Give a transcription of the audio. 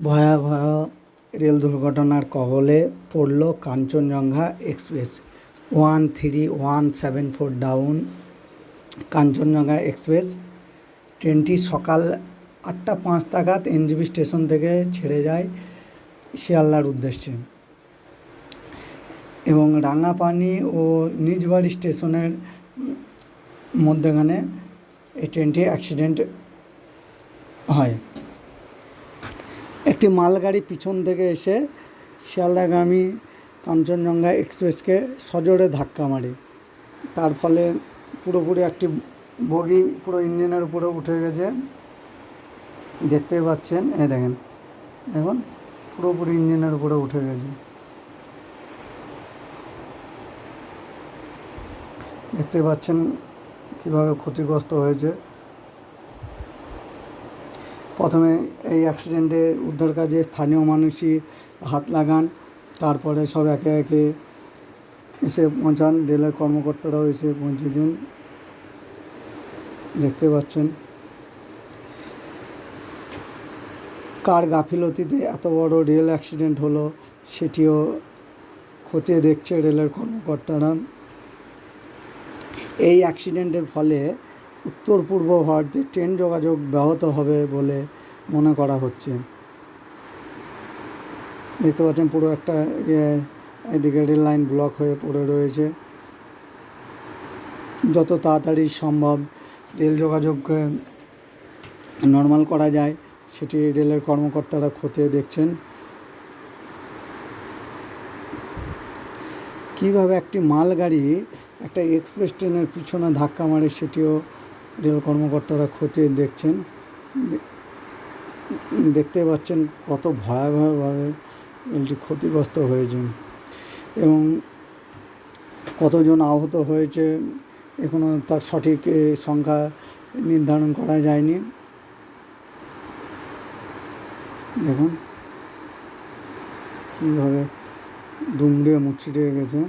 ভয়াবহ রেল দুর্ঘটনার কবলে পড়ল Kanchenjunga express. 13,174 down Kanchenjunga express ট্রেনটি সকাল 8:05 নাগাদ এনজেপি স্টেশন থেকে ছেড়ে যায় শিয়ালদার উদ্দেশ্যে এবং রাঙাপানি ও নিজবাড়ি স্টেশনের মধ্যখানে এই ট্রেনটি অ্যাক্সিডেন্ট হয়। একটি মালগাড়ি পিছন থেকে এসে শিয়ালদাগামী কাঞ্চনজঙ্ঘা এক্সপ্রেসকে সজোরে ধাক্কা মারে। তার ফলে পুরোপুরি একটি বগি পুরো ইঞ্জিনের উপরে উঠে গেছে, দেখতে পাচ্ছেন। দেখেন, এখন পুরোপুরি ইঞ্জিনের উপরে উঠে গেছে, দেখতে পাচ্ছেন কীভাবে ক্ষতিগ্রস্ত হয়েছে। প্রথমে এই অ্যাক্সিডেন্টে উদ্ধার কাজে স্থানীয় মানুষই হাত লাগান, তারপরে সব একে একে এসে পৌঁছান, রেলের কর্মকর্তারাও এসে পৌঁছেছেন, দেখতে পাচ্ছেন। কার গাফিলতিতে এত বড় রেল অ্যাক্সিডেন্ট হলো সেটিও খতিয়ে দেখছে রেলের কর্মকর্তারা। এই অ্যাক্সিডেন্টের ফলে উত্তর পূর্ব ভারতে ট্রেন যোগাযোগ ব্যাহত হবে বলে মনে করা হচ্ছে। দেখতে পাচ্ছেন পুরো একটা এদিকে রেল লাইন ব্লক হয়ে পড়ে রয়েছে। যত তাড়াতাড়ি সম্ভব রেল যোগাযোগকে নর্মাল করা যায় সেটি রেলের কর্মকর্তারা খতিয়ে দেখছেন। কীভাবে একটি মালগাড়ি একটা এক্সপ্রেস ট্রেনের পিছনে ধাক্কা মারে সেটিও রেল কর্মকর্তারা খতিয়ে দেখছেন। দেখতে পাচ্ছেন কত ভয়াবহভাবে রেলটি ক্ষতিগ্রস্ত হয়েছে এবং কতজন আহত হয়েছে এখনও তার সঠিক সংখ্যা নির্ধারণ করা যায়নি। দেখুন কীভাবে দুমড়ে মুচড়ে গেছে।